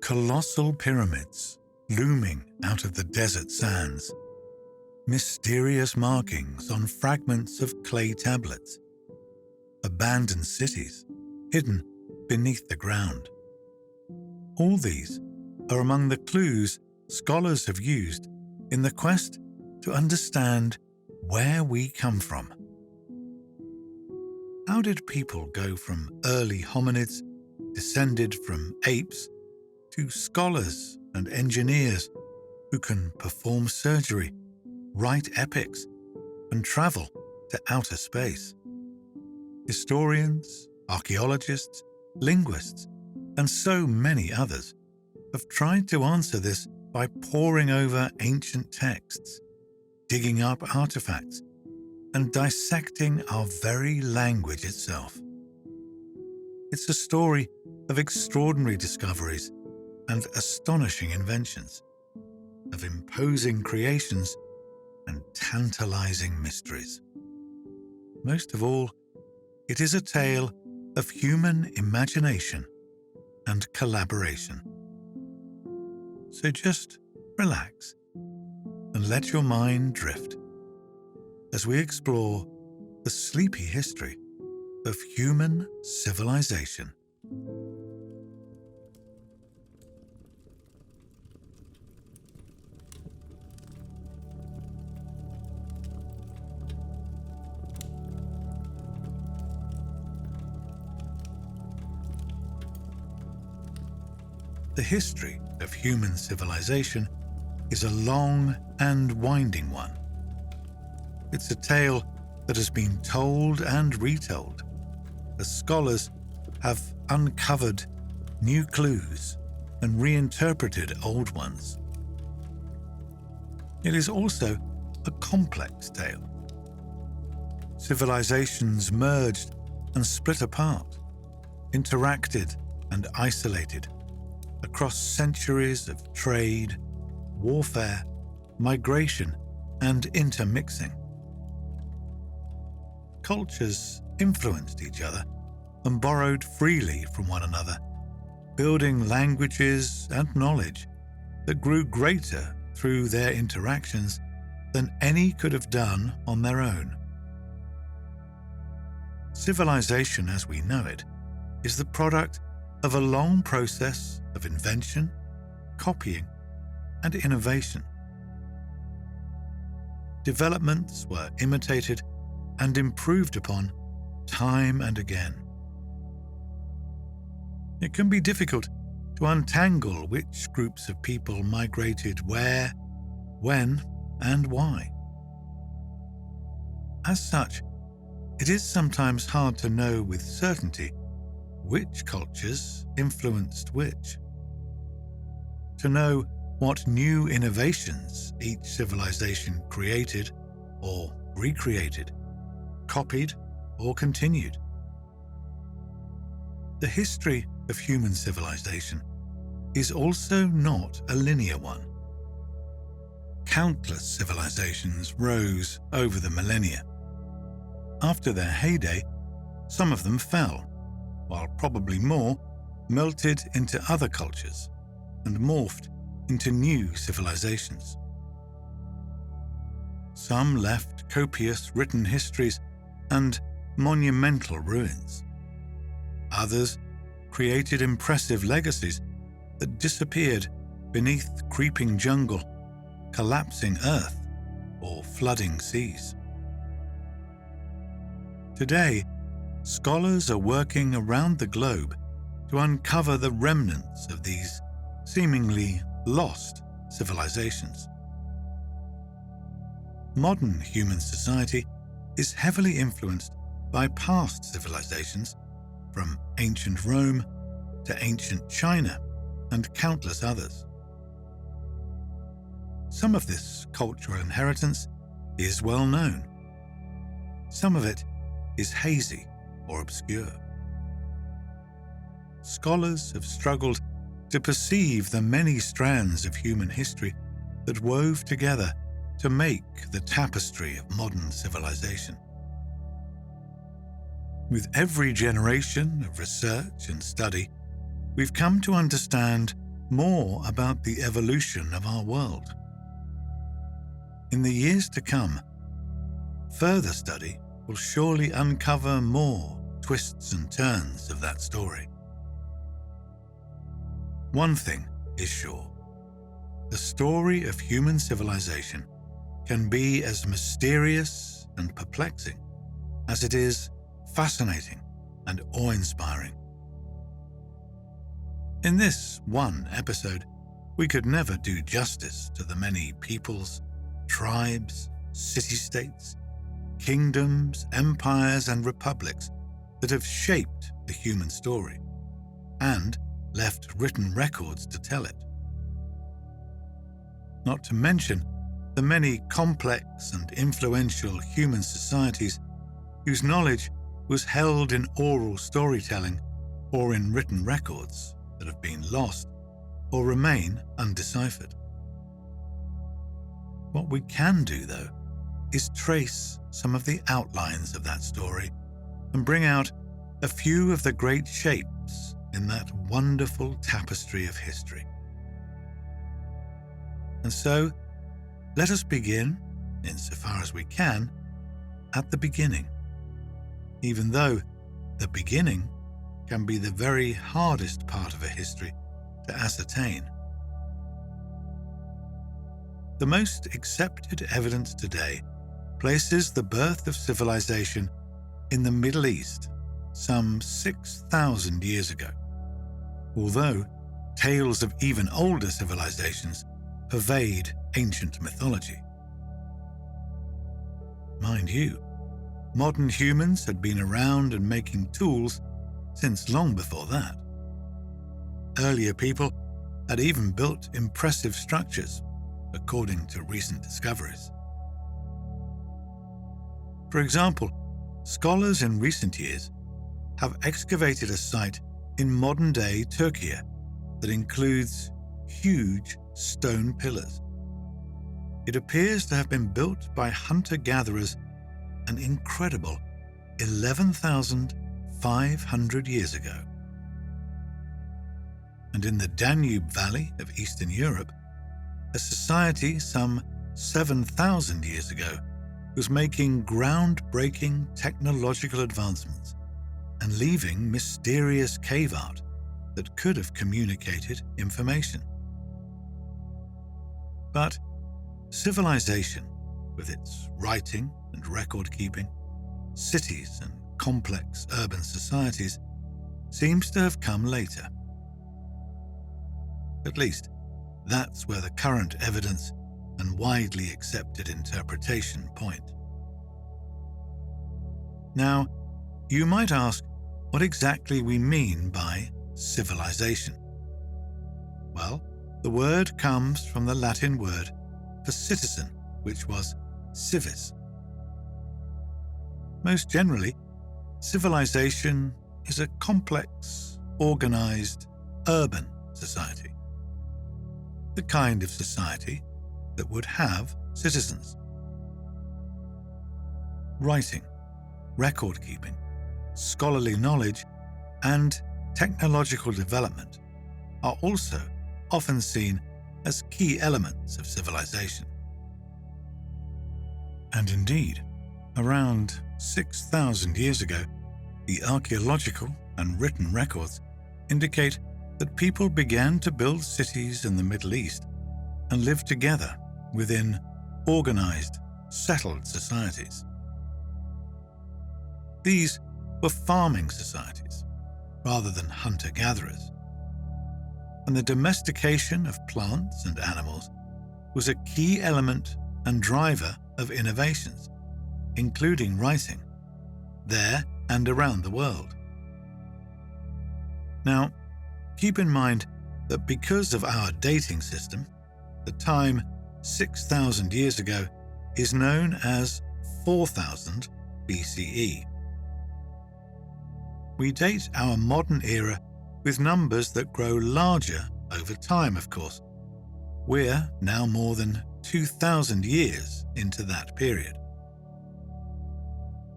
Colossal pyramids looming out of the desert sands, mysterious markings on fragments of clay tablets, abandoned cities hidden beneath the ground. All these are among the clues scholars have used in the quest to understand where we come from. How did people go from early hominids, descended from apes, to scholars and engineers who can perform surgery, write epics, and travel to outer space? Historians, archaeologists, linguists, and so many others have tried to answer this by poring over ancient texts, digging up artifacts, and dissecting our very language itself. It's a story of extraordinary discoveries and astonishing inventions, of imposing creations and tantalizing mysteries. Most of all, it is a tale of human imagination and collaboration. So just relax and let your mind drift as we explore the sleepy history of human civilization. The history of human civilization is a long and winding one. It's a tale that has been told and retold as scholars have uncovered new clues and reinterpreted old ones. It is also a complex tale. Civilizations merged and split apart, interacted and isolated across centuries of trade, warfare, migration, and intermixing. Cultures influenced each other and borrowed freely from one another, building languages and knowledge that grew greater through their interactions than any could have done on their own. Civilization as we know it is the product of a long process of invention, copying, and innovation. Developments were imitated and improved upon time and again. It can be difficult to untangle which groups of people migrated where, when, and why. As such, it is sometimes hard to know with certainty which cultures influenced which. To know what new innovations each civilization created or recreated, copied or continued. The history of human civilization is also not a linear one. Countless civilizations rose over the millennia. After their heyday, some of them fell, while probably more melted into other cultures and morphed into new civilizations. Some left copious written histories and monumental ruins. Others created impressive legacies that disappeared beneath creeping jungle, collapsing earth, or flooding seas. Today, scholars are working around the globe to uncover the remnants of these seemingly lost civilizations. Modern human society is heavily influenced by past civilizations, from ancient Rome to ancient China and countless others. Some of this cultural inheritance is well known. Some of it is hazy or obscure. Scholars have struggled to perceive the many strands of human history that wove together to make the tapestry of modern civilization. With every generation of research and study, we've come to understand more about the evolution of our world. In the years to come, further study will surely uncover more twists and turns of that story. One thing is sure: the story of human civilization can be as mysterious and perplexing as it is fascinating and awe-inspiring. In this one episode, we could never do justice to the many peoples, tribes, city-states, kingdoms, empires, and republics that have shaped the human story and left written records to tell it. Not to mention the many complex and influential human societies whose knowledge was held in oral storytelling or in written records that have been lost or remain undeciphered. What we can do, though, is trace some of the outlines of that story and bring out a few of the great shapes in that wonderful tapestry of history. And so, let us begin, insofar as we can, at the beginning, even though the beginning can be the very hardest part of a history to ascertain. The most accepted evidence today places the birth of civilization in the Middle East some 6,000 years ago, although tales of even older civilizations pervade ancient mythology. Mind you, modern humans had been around and making tools since long before that. Earlier people had even built impressive structures, according to recent discoveries. For example, scholars in recent years have excavated a site in modern-day Turkey that includes huge stone pillars. It appears to have been built by hunter-gatherers an incredible 11,500 years ago. And in the Danube Valley of Eastern Europe, a society some 7,000 years ago was making groundbreaking technological advancements and leaving mysterious cave art that could have communicated information. But civilization, with its writing and record-keeping, cities and complex urban societies, seems to have come later. At least, that's where the current evidence and widely accepted interpretation point. Now, you might ask what exactly we mean by civilization. Well, the word comes from the Latin word for citizen, which was civis. Most generally, civilization is a complex, organized, urban society. The kind of society that would have citizens. Writing, record-keeping, scholarly knowledge, and technological development are also often seen as key elements of civilization. And indeed, around 6,000 years ago, the archaeological and written records indicate that people began to build cities in the Middle East and live together within organized, settled societies. These were farming societies rather than hunter-gatherers, and the domestication of plants and animals was a key element and driver of innovations, including writing, there and around the world. Now, keep in mind that because of our dating system, the time 6,000 years ago is known as 4000 BCE. We date our modern era with numbers that grow larger over time, of course. We're now more than 2,000 years into that period.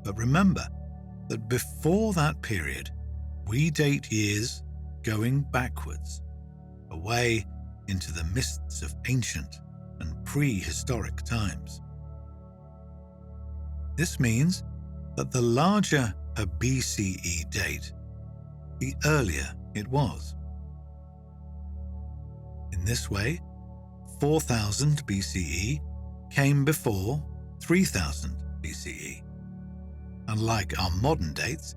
But remember that before that period, we date years going backwards. away into the mists of ancient and prehistoric times. This means that the larger a BCE date, the earlier it was. In this way, 4000 BCE came before 3000 BCE, unlike our modern dates,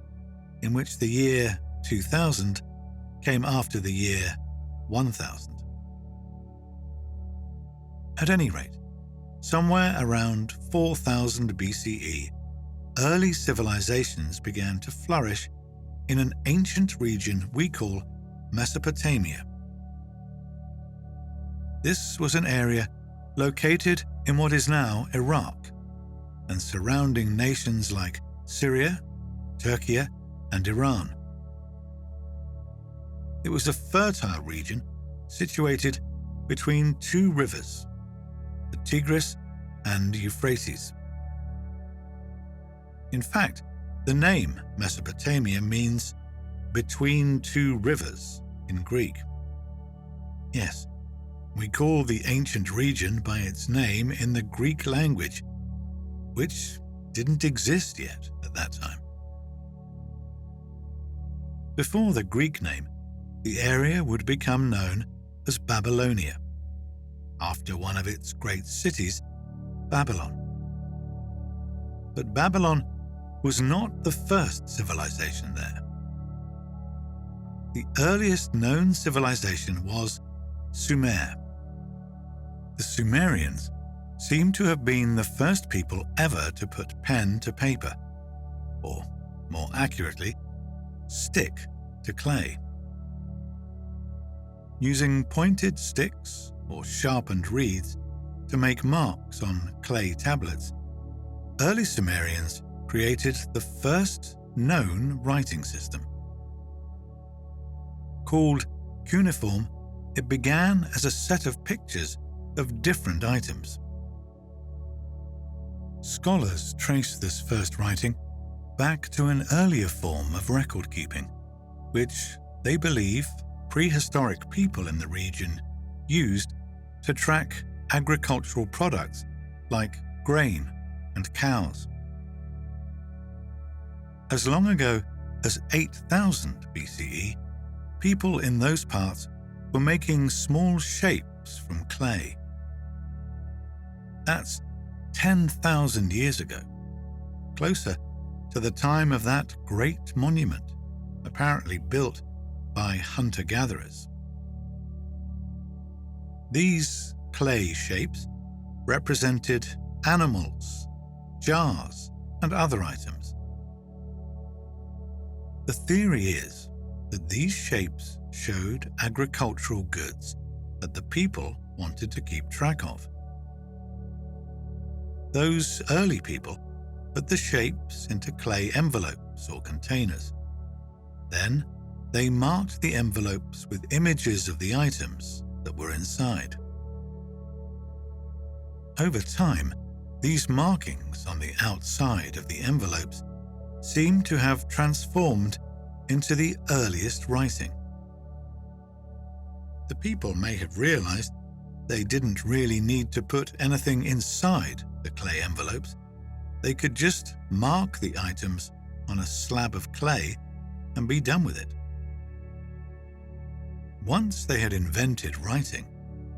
in which the year 2000 came after the year 1000. At any rate, somewhere around 4000 BCE, early civilizations began to flourish in an ancient region we call Mesopotamia. This was an area located in what is now Iraq and surrounding nations like Syria, Turkey, and Iran. It was a fertile region situated between two rivers, the Tigris and Euphrates. In fact, the name Mesopotamia means between two rivers in Greek. Yes, we call the ancient region by its name in the Greek language, which didn't exist yet at that time. Before the Greek name, the area would become known as Babylonia, after one of its great cities, Babylon. But Babylon was not the first civilization there. The earliest known civilization was Sumer. The Sumerians seem to have been the first people ever to put pen to paper, or more accurately, stick to clay. Using pointed sticks or sharpened reeds to make marks on clay tablets, early Sumerians created the first known writing system. Called cuneiform, it began as a set of pictures of different items. Scholars trace this first writing back to an earlier form of record keeping, which they believe prehistoric people in the region used to track agricultural products like grain and cows. As long ago as 8000 BCE, people in those parts were making small shapes from clay. That's 10,000 years ago, closer to the time of that great monument, apparently built by hunter-gatherers. These clay shapes represented animals, jars, and other items. The theory is that these shapes showed agricultural goods that the people wanted to keep track of. Those early people put the shapes into clay envelopes or containers. Then they marked the envelopes with images of the items that were inside. Over time, these markings on the outside of the envelopes seem to have transformed into the earliest writing. The people may have realized they didn't really need to put anything inside the clay envelopes. They could just mark the items on a slab of clay and be done with it. Once they had invented writing,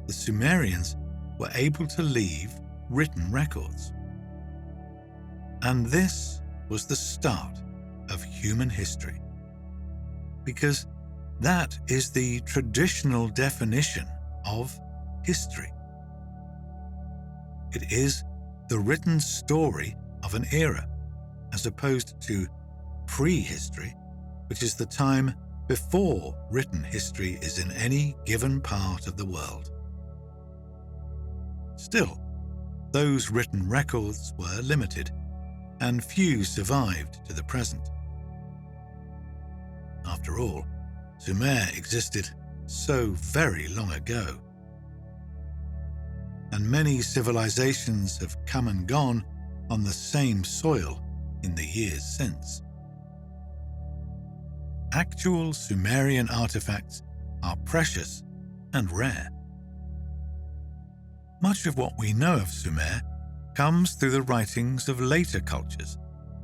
the Sumerians were able to leave written records. And this was the start of human history, because that is the traditional definition of history. It is the written story of an era, as opposed to prehistory, which is the time before written history is in any given part of the world. Still, those written records were limited, and few survived to the present. After all, Sumer existed so very long ago, and many civilizations have come and gone on the same soil in the years since. Actual Sumerian artifacts are precious and rare. Much of what we know of Sumer comes through the writings of later cultures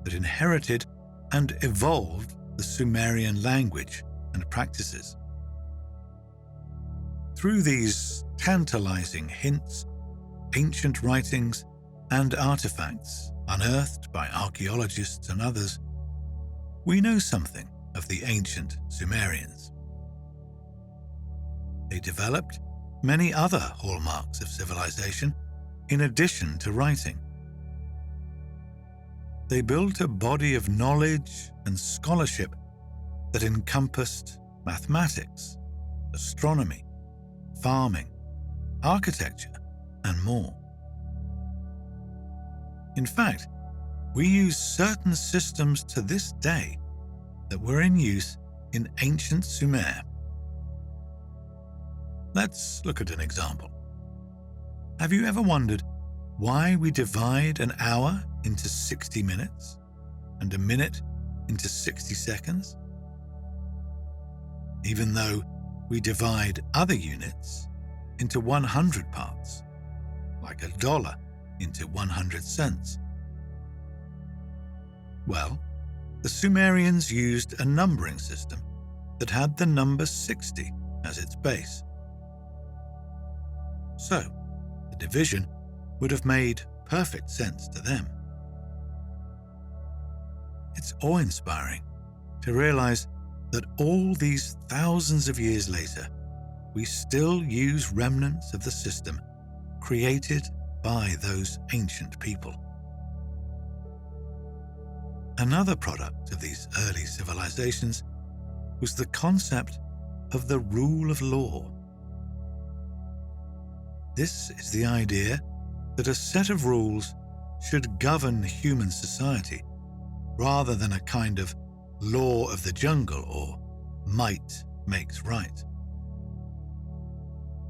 that inherited and evolved the Sumerian language and practices. Through these tantalizing hints, ancient writings, and artifacts unearthed by archaeologists and others, we know something of the ancient Sumerians. They developed many other hallmarks of civilization in addition to writing. They built a body of knowledge and scholarship that encompassed mathematics, astronomy, farming, architecture, and more. In fact, we use certain systems to this day that were in use in ancient Sumer. Let's look at an example. Have you ever wondered why we divide an hour into 60 minutes and a minute into 60 seconds? Even though we divide other units into 100 parts, like a dollar into 100 cents. Well, the Sumerians used a numbering system that had the number 60 as its base. So, the division would have made perfect sense to them. It's awe-inspiring to realize that all these thousands of years later, we still use remnants of the system created by those ancient people. Another product of these early civilizations was the concept of the rule of law. This is the idea that a set of rules should govern human society rather than a kind of law of the jungle or might makes right.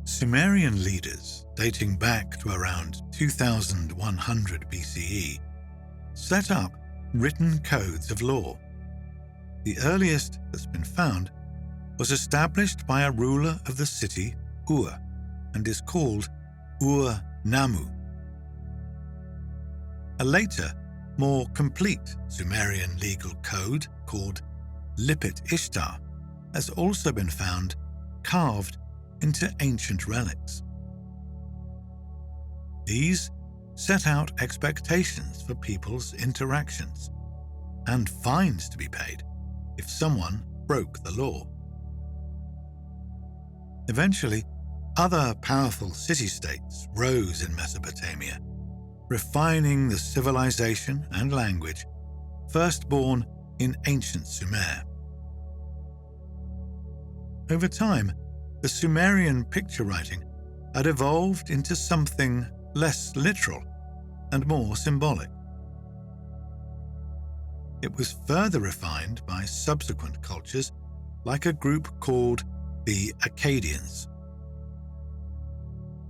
Sumerian leaders dating back to around 2100 BCE set up written codes of law. The earliest that's been found was established by a ruler of the city Ur and is called Ur-Nammu. A later, more complete Sumerian legal code called Lipit Ishtar has also been found carved into ancient relics. These set out expectations for people's interactions and fines to be paid if someone broke the law. Eventually, other powerful city-states rose in Mesopotamia, refining the civilization and language first born in ancient Sumer. Over time, the Sumerian picture writing had evolved into something less literal and more symbolic. It was further refined by subsequent cultures like a group called the Akkadians.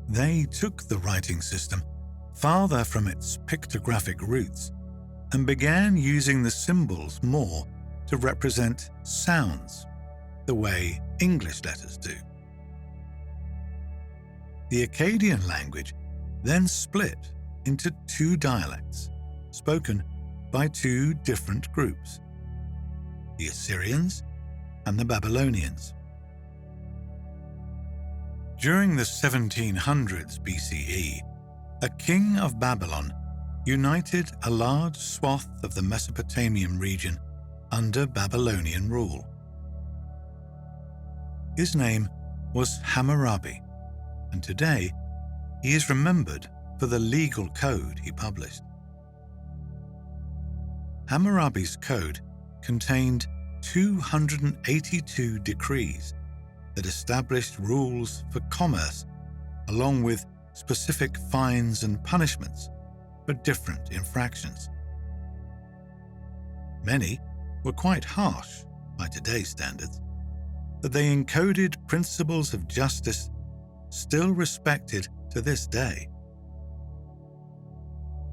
They took the writing system farther from its pictographic roots and began using the symbols more to represent sounds, the way English letters do. The Akkadian language then split into two dialects, spoken by two different groups, the Assyrians and the Babylonians. During the 1700s BCE, a king of Babylon united a large swath of the Mesopotamian region under Babylonian rule. His name was Hammurabi, and today he is remembered for the legal code he published. Hammurabi's code contained 282 decrees that established rules for commerce, along with specific fines and punishments for different infractions. Many were quite harsh by today's standards, but they encoded principles of justice still respected to this day.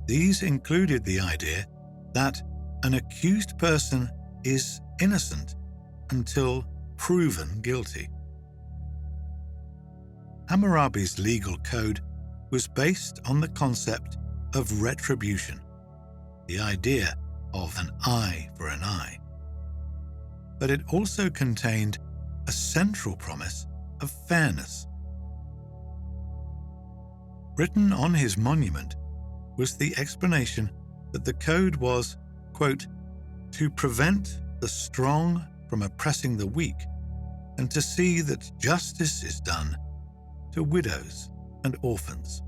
These included the idea that an accused person is innocent until proven guilty. Hammurabi's legal code was based on the concept of retribution, the idea of an eye for an eye. But it also contained a central promise of fairness. Written on his monument was the explanation that the code was, quote, to prevent the strong from oppressing the weak and to see that justice is done to widows and orphans.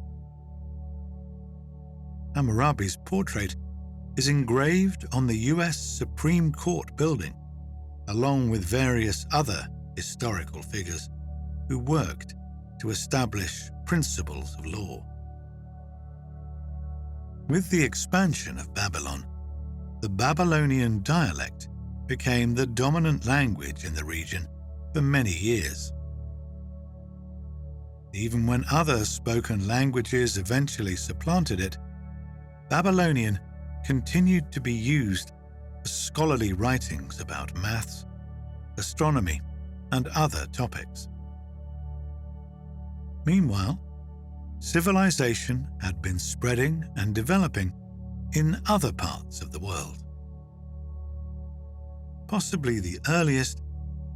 Hammurabi's portrait is engraved on the US Supreme Court building, along with various other historical figures who worked to establish principles of law. With the expansion of Babylon, the Babylonian dialect became the dominant language in the region for many years. Even when other spoken languages eventually supplanted it, Babylonian continued to be used for scholarly writings about maths, astronomy, and other topics. Meanwhile, civilization had been spreading and developing in other parts of the world. Possibly the earliest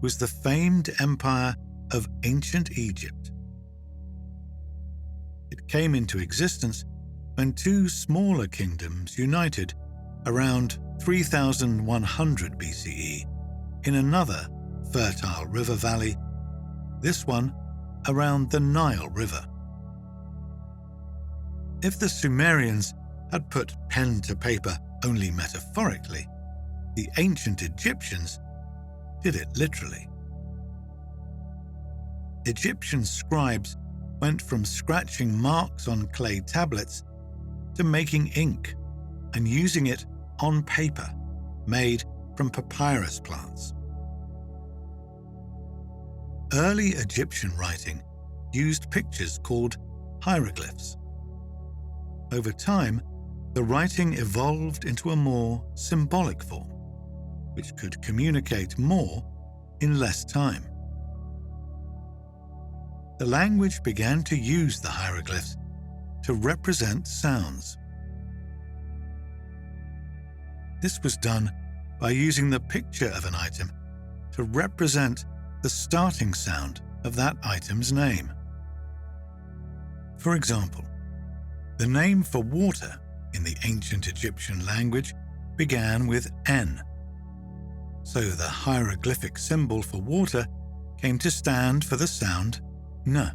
was the famed empire of ancient Egypt. It came into existence when two smaller kingdoms united around 3100 BCE in another fertile river valley, this one around the Nile River. If the Sumerians had put pen to paper only metaphorically, the ancient Egyptians did it literally. Egyptian scribes went from scratching marks on clay tablets to making ink and using it on paper made from papyrus plants. Early Egyptian writing used pictures called hieroglyphs. Over time, the writing evolved into a more symbolic form, which could communicate more in less time. The language began to use the hieroglyphs to represent sounds. This was done by using the picture of an item to represent the starting sound of that item's name. For example, the name for water in the ancient Egyptian language began with N, so the hieroglyphic symbol for water came to stand for the sound N.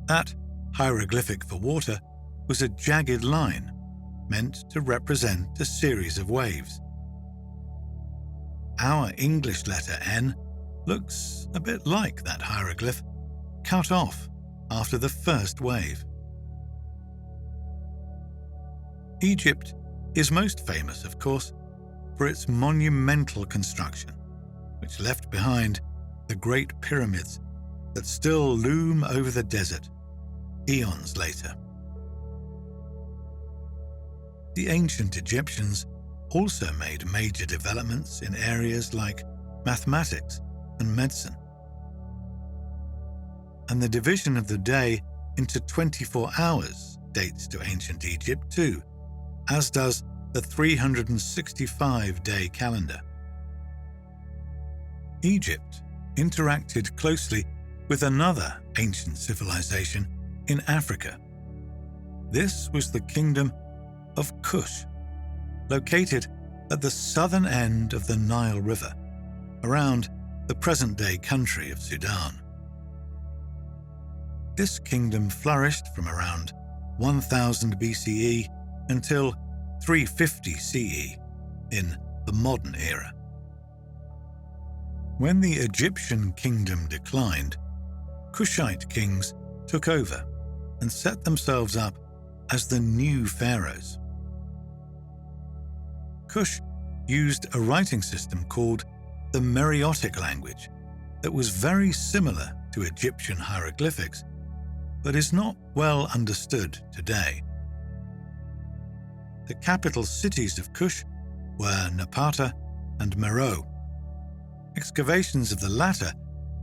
That hieroglyphic for water was a jagged line meant to represent a series of waves. Our English letter N looks a bit like that hieroglyph, cut off after the first wave. Egypt is most famous, of course, for its monumental construction, which left behind the Great Pyramids that still loom over the desert eons later. The ancient Egyptians also made major developments in areas like mathematics and medicine. And the division of the day into 24 hours dates to ancient Egypt too, as does the 365-day calendar. Egypt interacted closely with another ancient civilization in Africa. This was the kingdom of Kush, located at the southern end of the Nile River, around the present-day country of Sudan. This kingdom flourished from around 1000 BCE until 350 CE in the modern era. When the Egyptian kingdom declined, Kushite kings took over and set themselves up as the new pharaohs. Kush used a writing system called the Meroitic language that was very similar to Egyptian hieroglyphics, but is not well understood today. The capital cities of Kush were Napata and Meroe. Excavations of the latter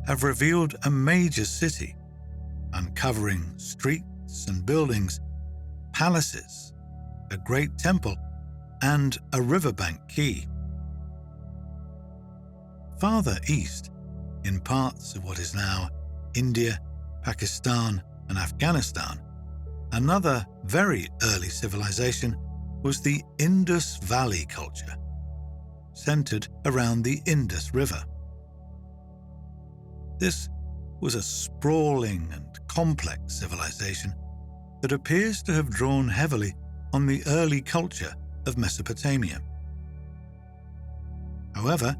have revealed a major city, uncovering streets and buildings, palaces, a great temple, and a riverbank quay. Farther east, in parts of what is now India, Pakistan, and Afghanistan, another very early civilization was the Indus Valley culture, centered around the Indus River. This was a sprawling and complex civilization that appears to have drawn heavily on the early culture of Mesopotamia. However,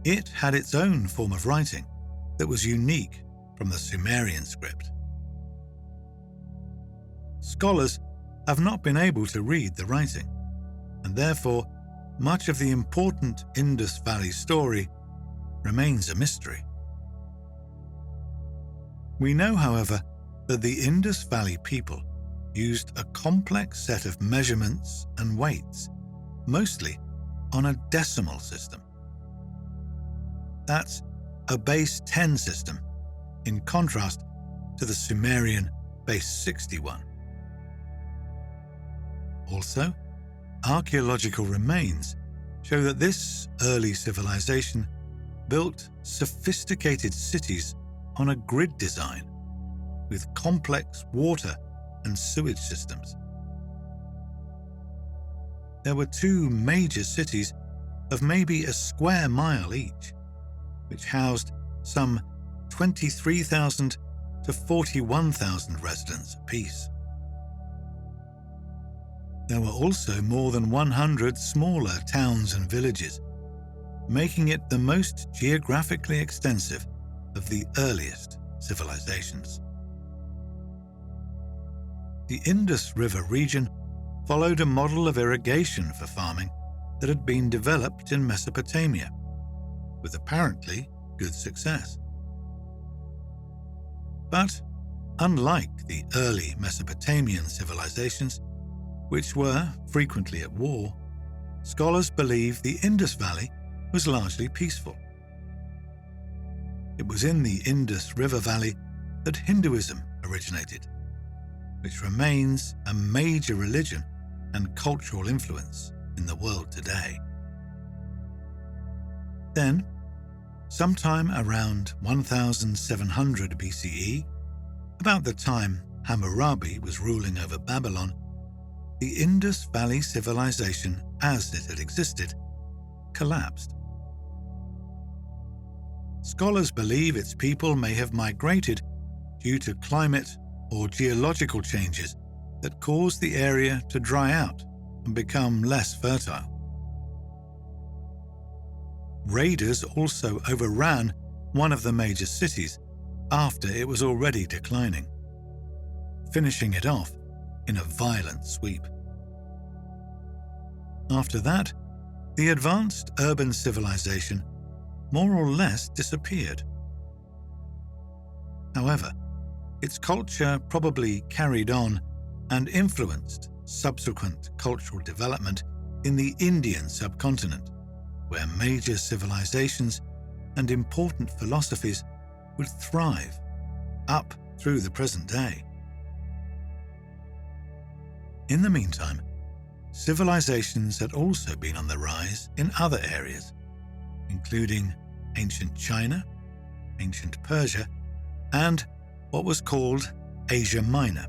it had its own form of writing that was unique from the Sumerian script. Scholars have not been able to read the writing, and therefore much of the important Indus Valley story remains a mystery. We know, however, that the Indus Valley people used a complex set of measurements and weights, mostly on a decimal system. That's a base 10 system, in contrast to the Sumerian base 61. Also, archaeological remains show that this early civilization built sophisticated cities on a grid design with complex water and sewage systems. There were two major cities of maybe a square mile each, which housed some 23,000 to 41,000 residents apiece. There were also more than 100 smaller towns and villages, making it the most geographically extensive of the earliest civilizations. The Indus River region followed a model of irrigation for farming that had been developed in Mesopotamia, with apparently good success. But unlike the early Mesopotamian civilizations, which were frequently at war, scholars believe the Indus Valley was largely peaceful. It was in the Indus River Valley that Hinduism originated, which remains a major religion and cultural influence in the world today. Then, sometime around 1700 BCE, about the time Hammurabi was ruling over Babylon, the Indus Valley civilization as it had existed collapsed. Scholars believe its people may have migrated due to climate or geological changes that caused the area to dry out and become less fertile. Raiders also overran one of the major cities after it was already declining, finishing it off in a violent sweep. After that, the advanced urban civilization more or less disappeared. However, its culture probably carried on and influenced subsequent cultural development in the Indian subcontinent, where major civilizations and important philosophies would thrive up through the present day. In the meantime, civilizations had also been on the rise in other areas, including ancient China, ancient Persia, and what was called Asia Minor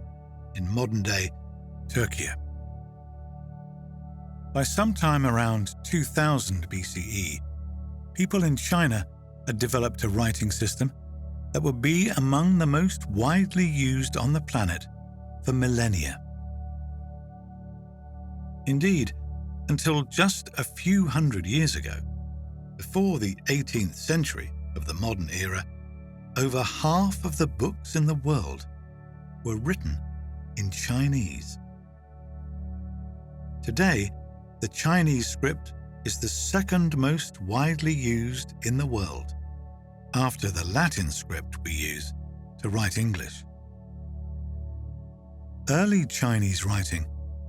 in modern-day Turkey. By sometime around 2000 BCE, people in China had developed a writing system that would be among the most widely used on the planet for millennia. Indeed, until just a few hundred years ago, before the 18th century of the modern era, over half of the books in the world were written in Chinese. Today, the Chinese script is the second most widely used in the world, after the Latin script we use to write English. Early Chinese writing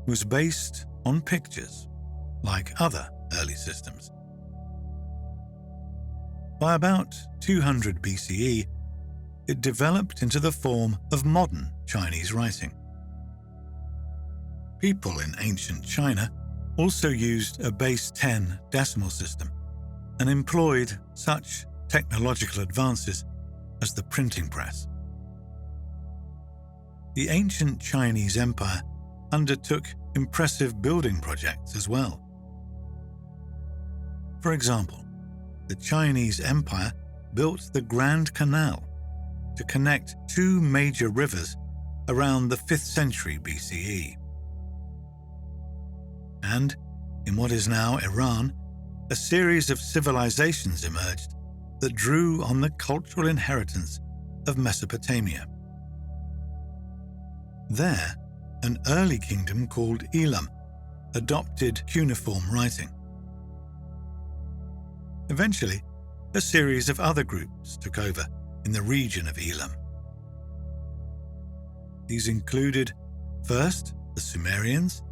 was based on pictures, like other early systems. By about 200 BCE, it developed into the form of modern Chinese writing. People in ancient China also used a base 10 decimal system and employed such technological advances as the printing press. The ancient Chinese Empire undertook impressive building projects as well. For example, the Chinese Empire built the Grand Canal to connect two major rivers around the 5th century BCE. And, in what is now Iran, a series of civilizations emerged that drew on the cultural inheritance of Mesopotamia. There, an early kingdom called Elam adopted cuneiform writing. Eventually, a series of other groups took over in the region of Elam. These included first the Sumerians,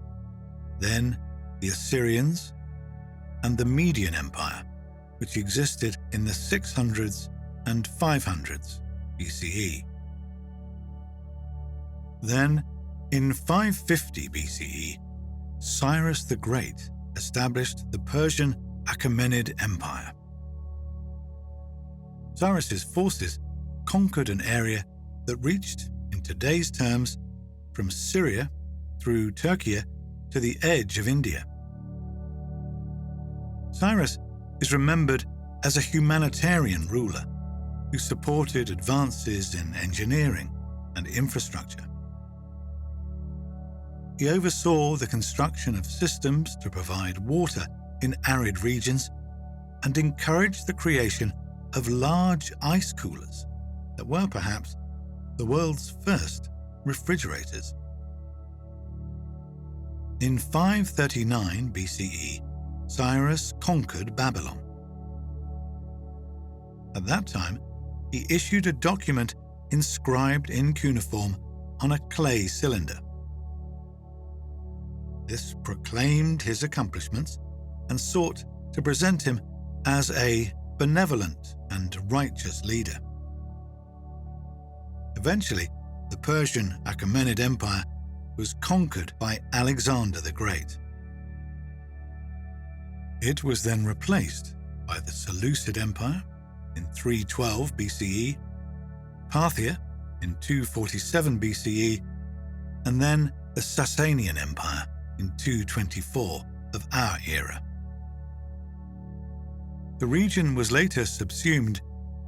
then the Assyrians, and the Median Empire, which existed in the 600s and 500s BCE. Then, in 550 BCE, Cyrus the Great established the Persian Achaemenid Empire. Cyrus's forces conquered an area that reached, in today's terms, from Syria through Turkey to the edge of India. Cyrus is remembered as a humanitarian ruler who supported advances in engineering and infrastructure. He oversaw the construction of systems to provide water in arid regions and encouraged the creation of large ice coolers that were perhaps the world's first refrigerators. In 539 BCE, Cyrus conquered Babylon. At that time, he issued a document inscribed in cuneiform on a clay cylinder. This proclaimed his accomplishments and sought to present him as a benevolent and righteous leader. Eventually, the Persian Achaemenid Empire was conquered by Alexander the Great. It was then replaced by the Seleucid Empire in 312 BCE, Parthia in 247 BCE, and then the Sasanian Empire in 224 of our era. The region was later subsumed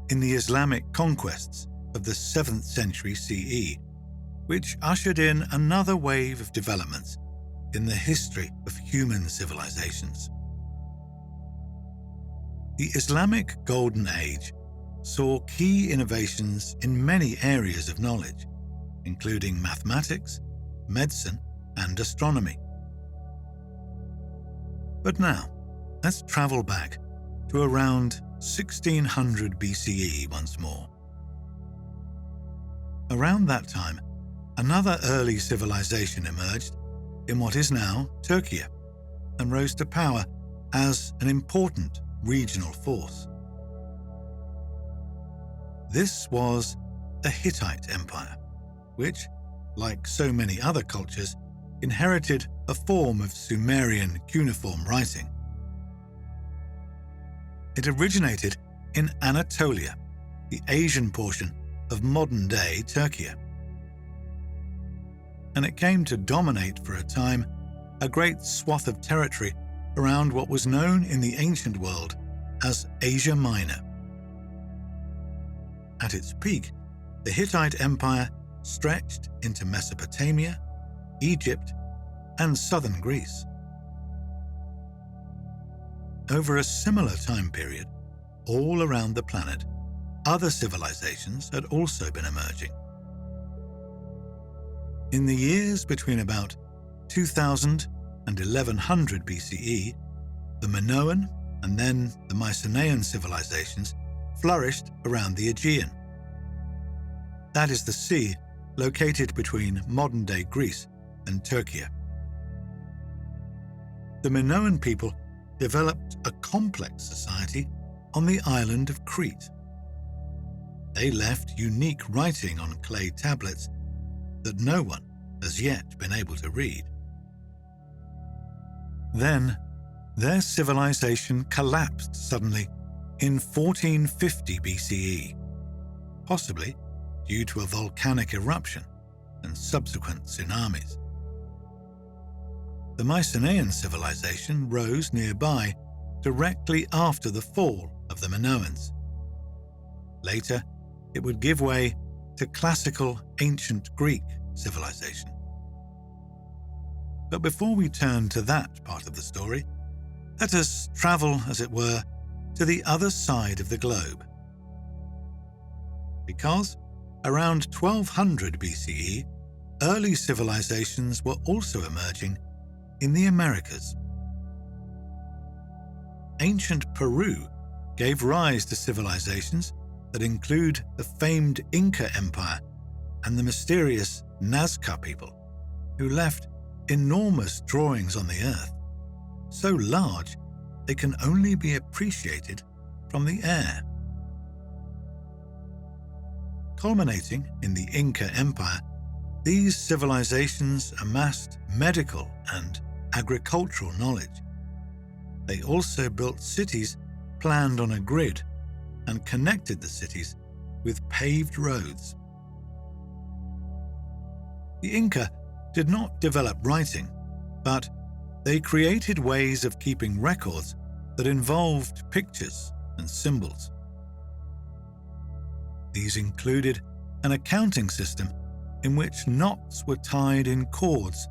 in the Islamic conquests of the 7th century CE, which ushered in another wave of developments in the history of human civilizations. The Islamic Golden Age saw key innovations in many areas of knowledge, including mathematics, medicine, and astronomy. But now, let's travel back to around 1600 BCE once more. Around that time, another early civilization emerged in what is now Turkey and rose to power as an important regional force. This was the Hittite Empire, which, like so many other cultures, inherited a form of Sumerian cuneiform writing. It originated in Anatolia, the Asian portion of modern-day Turkey, and it came to dominate for a time a great swath of territory around what was known in the ancient world as Asia Minor. At its peak, the Hittite Empire stretched into Mesopotamia, Egypt, and southern Greece. Over a similar time period, all around the planet, other civilizations had also been emerging. In the years between about 2000 and 1100 BCE, the Minoan and then the Mycenaean civilizations flourished around the Aegean. That is the sea located between modern-day Greece and Turkey. The Minoan people developed a complex society on the island of Crete. They left unique writing on clay tablets that no one has yet been able to read. Then, their civilization collapsed suddenly in 1450 BCE, possibly due to a volcanic eruption and subsequent tsunamis. The Mycenaean civilization rose nearby directly after the fall of the Minoans. Later, it would give way to classical ancient Greek civilization. But before we turn to that part of the story, let us travel, as it were, to the other side of the globe. Because around 1200 BCE, early civilizations were also emerging in the Americas. Ancient Peru gave rise to civilizations that include the famed Inca Empire and the mysterious Nazca people, who left enormous drawings on the earth, so large they can only be appreciated from the air. Culminating in the Inca Empire, these civilizations amassed medical and agricultural knowledge. They also built cities planned on a grid and connected the cities with paved roads. The Inca did not develop writing, but they created ways of keeping records that involved pictures and symbols. These included an accounting system in which knots were tied in cords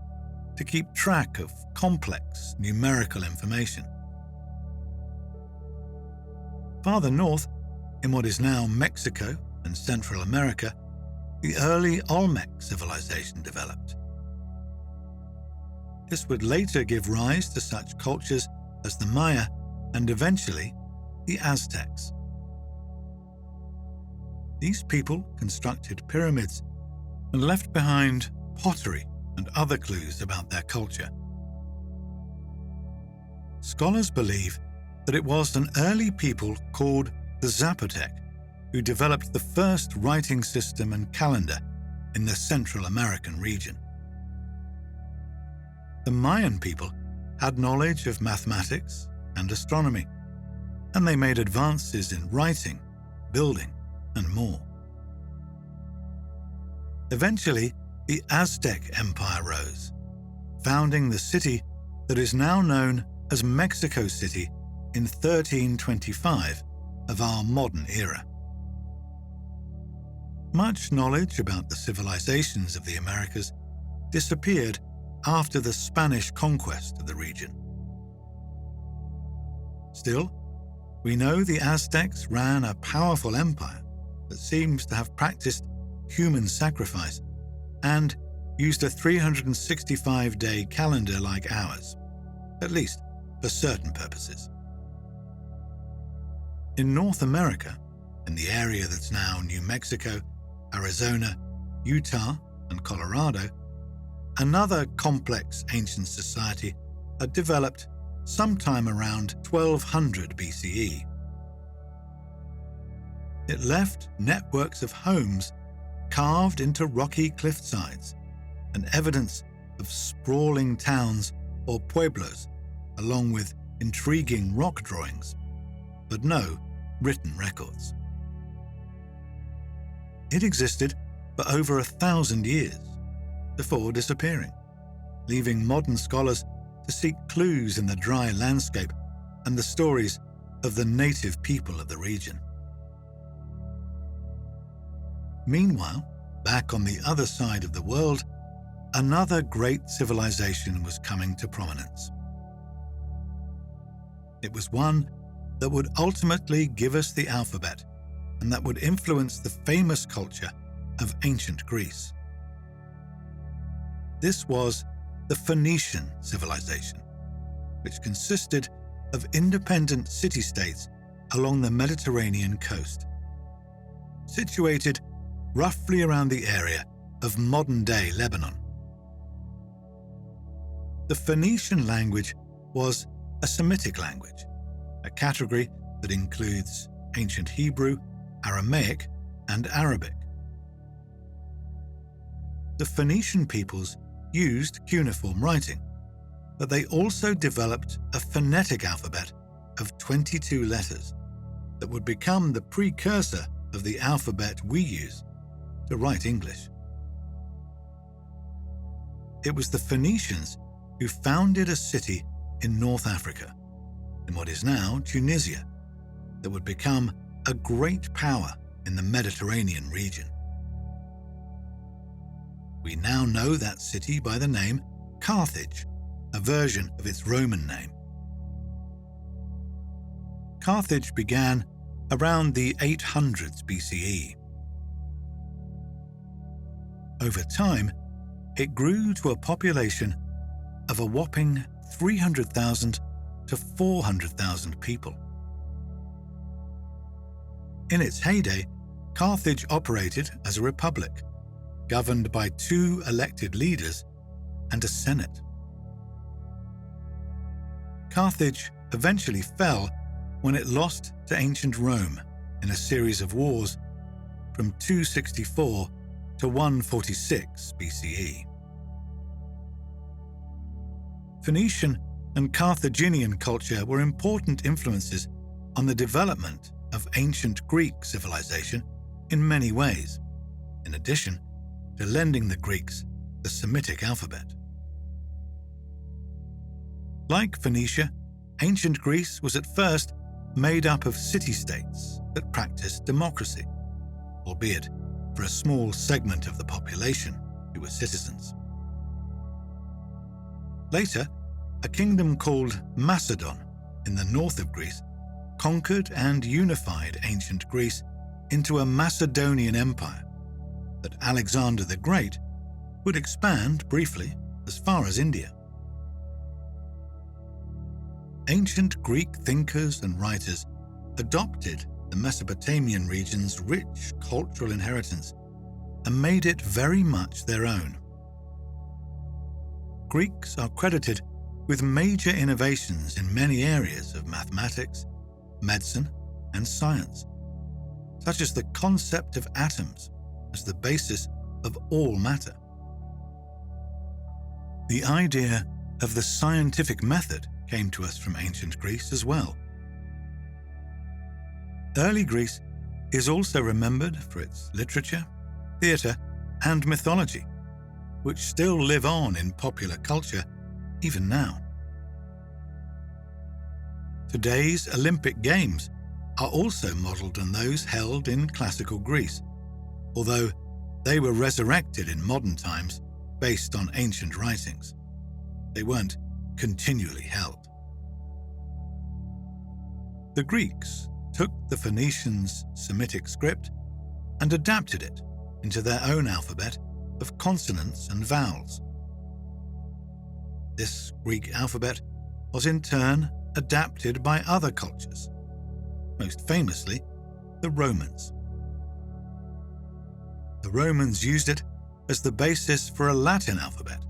to keep track of complex numerical information. Farther north, in what is now Mexico and Central America, the early Olmec civilization developed. This would later give rise to such cultures as the Maya and eventually the Aztecs. These people constructed pyramids and left behind pottery and other clues about their culture. Scholars believe that it was an early people called the Zapotec who developed the first writing system and calendar in the Central American region. The Mayan people had knowledge of mathematics and astronomy, and they made advances in writing, building, and more. Eventually, the Aztec Empire rose, founding the city that is now known as Mexico City in 1325 of our modern era. Much knowledge about the civilizations of the Americas disappeared after the Spanish conquest of the region. Still, we know the Aztecs ran a powerful empire that seems to have practiced human sacrifice and used a 365-day calendar like ours, at least for certain purposes. In North America, in the area that's now New Mexico, Arizona, Utah, and Colorado, another complex ancient society had developed sometime around 1200 BCE. It left networks of homes carved into rocky cliff sides and evidence of sprawling towns or pueblos, along with intriguing rock drawings, but no written records. It existed for over 1,000 years before disappearing, leaving modern scholars to seek clues in the dry landscape and the stories of the native people of the region. Meanwhile, back on the other side of the world, another great civilization was coming to prominence. It was one that would ultimately give us the alphabet and that would influence the famous culture of ancient Greece. This was the Phoenician civilization, which consisted of independent city-states along the Mediterranean coast, situated roughly around the area of modern-day Lebanon. The Phoenician language was a Semitic language, a category that includes ancient Hebrew, Aramaic, and Arabic. The Phoenician peoples used cuneiform writing, but they also developed a phonetic alphabet of 22 letters that would become the precursor of the alphabet we use to write English. It was the Phoenicians who founded a city in North Africa, in what is now Tunisia, that would become a great power in the Mediterranean region. We now know that city by the name Carthage, a version of its Roman name. Carthage began around the 800s BCE. Over time, it grew to a population of a whopping 300,000 to 400,000 people. In its heyday, Carthage operated as a republic, governed by 2 elected leaders and a senate. Carthage eventually fell when it lost to ancient Rome in a series of wars from 264 to 146 BCE. Phoenician and Carthaginian culture were important influences on the development of ancient Greek civilization in many ways, in addition to lending the Greeks the Semitic alphabet. Like Phoenicia, ancient Greece was at first made up of city-states that practiced democracy, albeit for a small segment of the population who were citizens. Later, a kingdom called Macedon in the north of Greece conquered and unified ancient Greece into a Macedonian empire that Alexander the Great would expand briefly as far as India. Ancient Greek thinkers and writers adopted the Mesopotamian region's rich cultural inheritance and made it very much their own. Greeks are credited with major innovations in many areas of mathematics, medicine, and science, such as the concept of atoms as the basis of all matter. The idea of the scientific method came to us from ancient Greece as well. Early Greece is also remembered for its literature, theatre, and mythology, which still live on in popular culture even now. Today's Olympic Games are also modelled on those held in classical Greece, although they were resurrected in modern times based on ancient writings. They weren't continually held. The Greeks took the Phoenicians' Semitic script and adapted it into their own alphabet of consonants and vowels. This Greek alphabet was in turn adapted by other cultures, most famously the Romans. The Romans used it as the basis for a Latin alphabet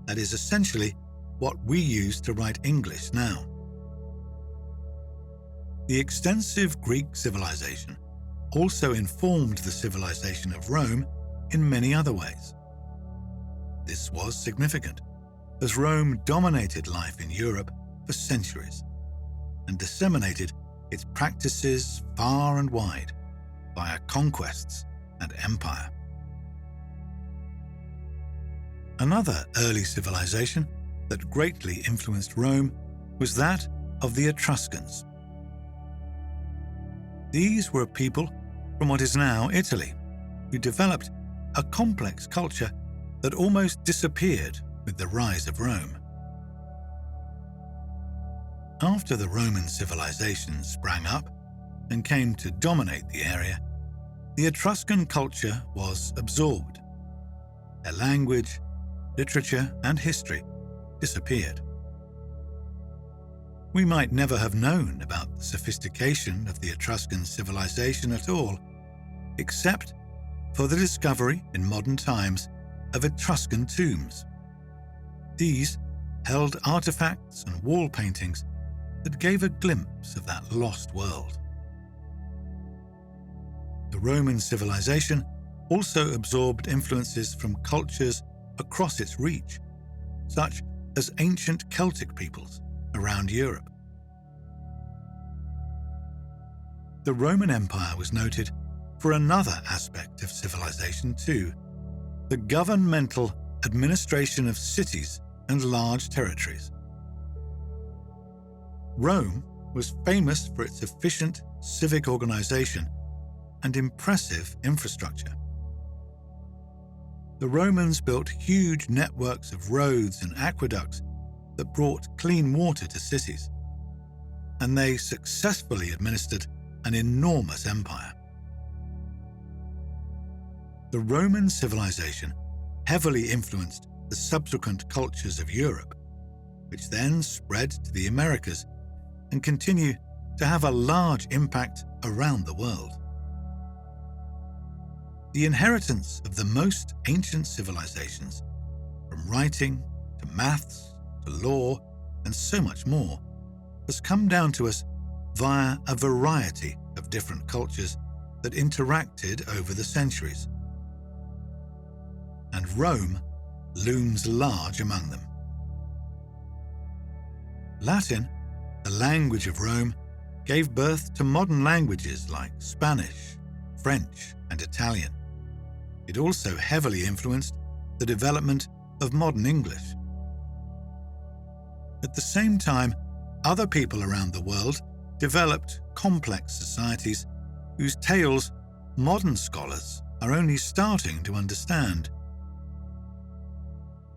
that is essentially what we use to write English now. The extensive Greek civilization also informed the civilization of Rome in many other ways. This was significant, as Rome dominated life in Europe for centuries and disseminated its practices far and wide via conquests and empire. Another early civilization that greatly influenced Rome was that of the Etruscans. These were a people from what is now Italy, who developed a complex culture that almost disappeared with the rise of Rome. After the Roman civilization sprang up and came to dominate the area, the Etruscan culture was absorbed. Their language, literature, and history disappeared. We might never have known about the sophistication of the Etruscan civilization at all, except for the discovery in modern times of Etruscan tombs. These held artifacts and wall paintings that gave a glimpse of that lost world. The Roman civilization also absorbed influences from cultures across its reach, such as ancient Celtic peoples around Europe. The Roman Empire was noted for another aspect of civilization too, the governmental administration of cities and large territories. Rome was famous for its efficient civic organization and impressive infrastructure. The Romans built huge networks of roads and aqueducts that brought clean water to cities, and they successfully administered an enormous empire. The Roman civilization heavily influenced the subsequent cultures of Europe, which then spread to the Americas and continue to have a large impact around the world. The inheritance of the most ancient civilizations, from writing to maths to law and so much more, has come down to us via a variety of different cultures that interacted over the centuries. And Rome looms large among them. Latin, the language of Rome, gave birth to modern languages like Spanish, French, and Italian. It also heavily influenced the development of modern English. At the same time, other people around the world developed complex societies whose tales modern scholars are only starting to understand.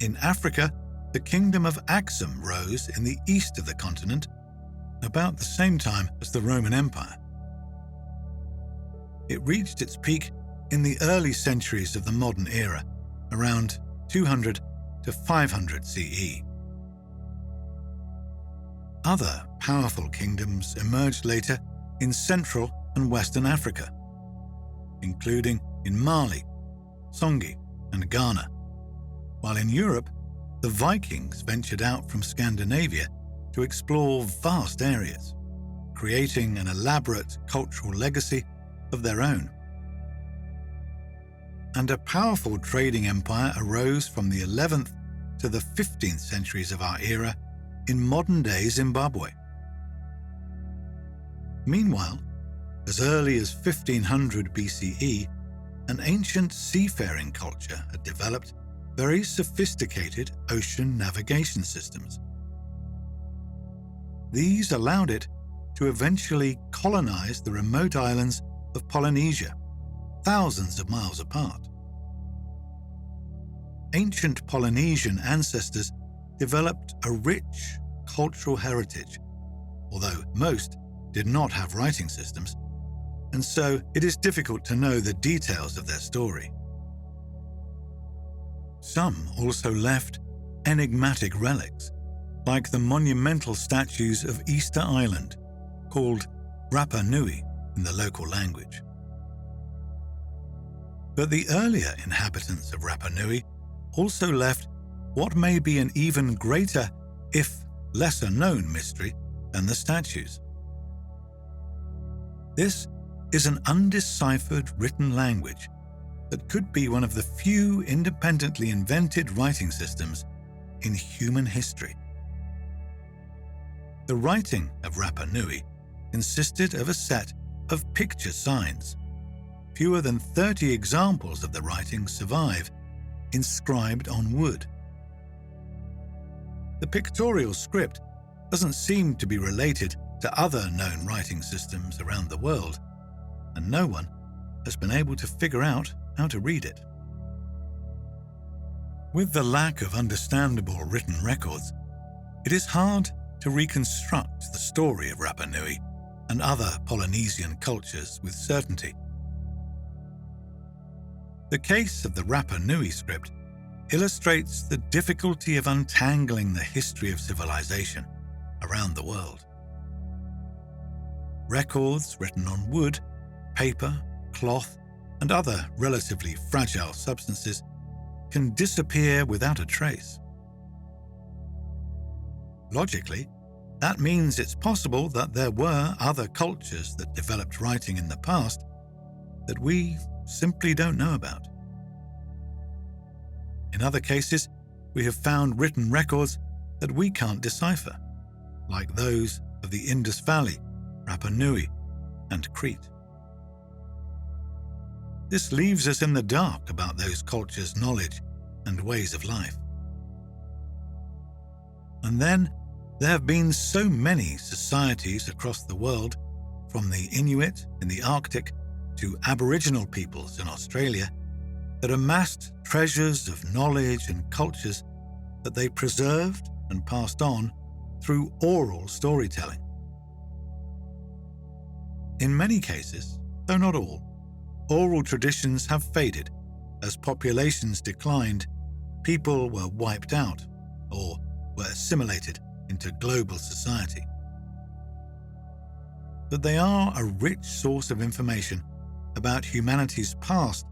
In Africa, the kingdom of Axum rose in the east of the continent about the same time as the Roman Empire. It reached its peak in the early centuries of the modern era, around 200 to 500 CE. Other powerful kingdoms emerged later in Central and Western Africa, including in Mali, Songhai, and Ghana, while in Europe, the Vikings ventured out from Scandinavia to explore vast areas, creating an elaborate cultural legacy of their own. And a powerful trading empire arose from the 11th to the 15th centuries of our era in modern-day Zimbabwe. Meanwhile, as early as 1500 BCE, an ancient seafaring culture had developed very sophisticated ocean navigation systems. These allowed it to eventually colonize the remote islands of Polynesia, thousands of miles apart. Ancient Polynesian ancestors developed a rich cultural heritage, although most did not have writing systems, and so it is difficult to know the details of their story. Some also left enigmatic relics, like the monumental statues of Easter Island, called Rapa Nui in the local language. But the earlier inhabitants of Rapa Nui also left what may be an even greater, if lesser-known mystery than the statues. This is an undeciphered written language that could be one of the few independently invented writing systems in human history. The writing of Rapa Nui consisted of a set of picture signs. Fewer than 30 examples of the writing survive, inscribed on wood. The pictorial script doesn't seem to be related to other known writing systems around the world, and no one has been able to figure out how to read it. With the lack of understandable written records, it is hard to reconstruct the story of Rapa Nui and other Polynesian cultures with certainty. The case of the Rapa Nui script illustrates the difficulty of untangling the history of civilization around the world. Records written on wood, paper, cloth, and other relatively fragile substances can disappear without a trace. Logically, That means it's possible that there were other cultures that developed writing in the past that we simply don't know about. In other cases, we have found written records that we can't decipher, like those of the Indus Valley, Rapa Nui, and Crete. This leaves us in the dark about those cultures' knowledge and ways of life. And then there have been so many societies across the world, from the Inuit in the Arctic to Aboriginal peoples in Australia, that amassed treasures of knowledge and cultures that they preserved and passed on through oral storytelling. In many cases, though not all, oral traditions have faded. As populations declined, people were wiped out or were assimilated into global society. But they are a rich source of information about humanity's past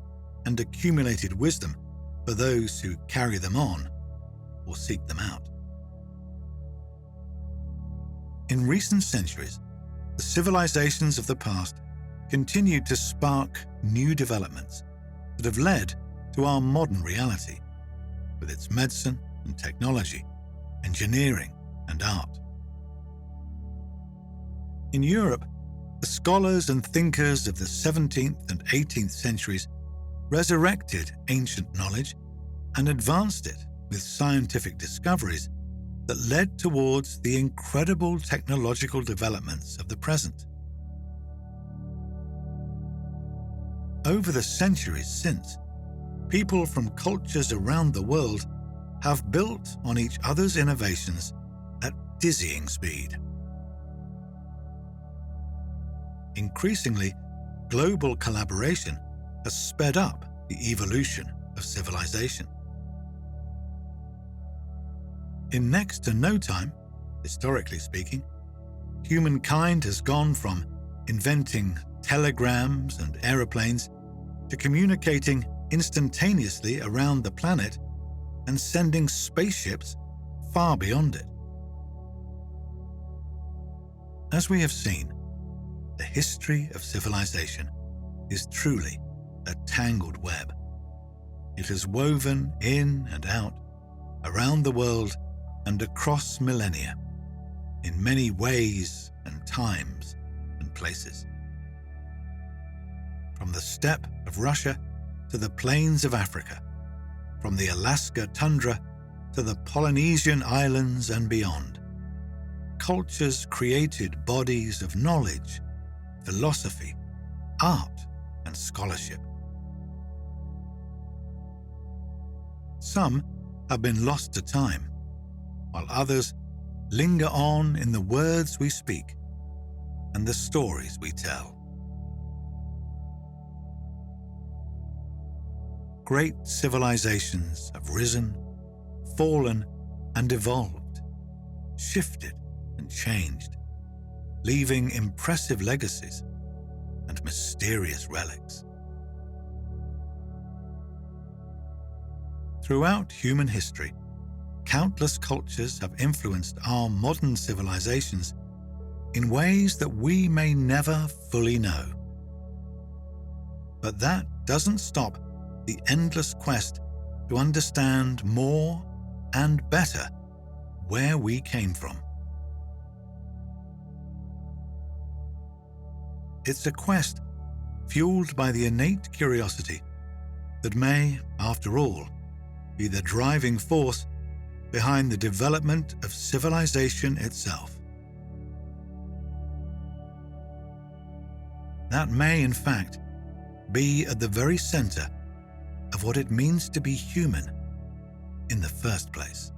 and accumulated wisdom for those who carry them on or seek them out. In recent centuries, the civilizations of the past continued to spark new developments that have led to our modern reality, with its medicine and technology, engineering and art. In Europe, the scholars and thinkers of the 17th and 18th centuries resurrected ancient knowledge and advanced it with scientific discoveries that led towards the incredible technological developments of the present. Over the centuries since, people from cultures around the world have built on each other's innovations at dizzying speed. Increasingly, global collaboration has sped up the evolution of civilization. In next to no time, historically speaking, humankind has gone from inventing telegrams and aeroplanes to communicating instantaneously around the planet and sending spaceships far beyond it. As we have seen, the history of civilization is truly a tangled web. It has woven in and out, around the world and across millennia, in many ways and times and places. From the steppe of Russia to the plains of Africa, from the Alaska tundra to the Polynesian islands and beyond, cultures created bodies of knowledge, philosophy, art, and scholarship. Some have been lost to time, while others linger on in the words we speak and the stories we tell. Great civilizations have risen, fallen, and evolved, shifted and changed, leaving impressive legacies and mysterious relics. Throughout human history, countless cultures have influenced our modern civilizations in ways that we may never fully know. But that doesn't stop the endless quest to understand more and better where we came from. It's a quest fueled by the innate curiosity that may, after all, be the driving force behind the development of civilization itself. That may, in fact, be at the very center of what it means to be human in the first place.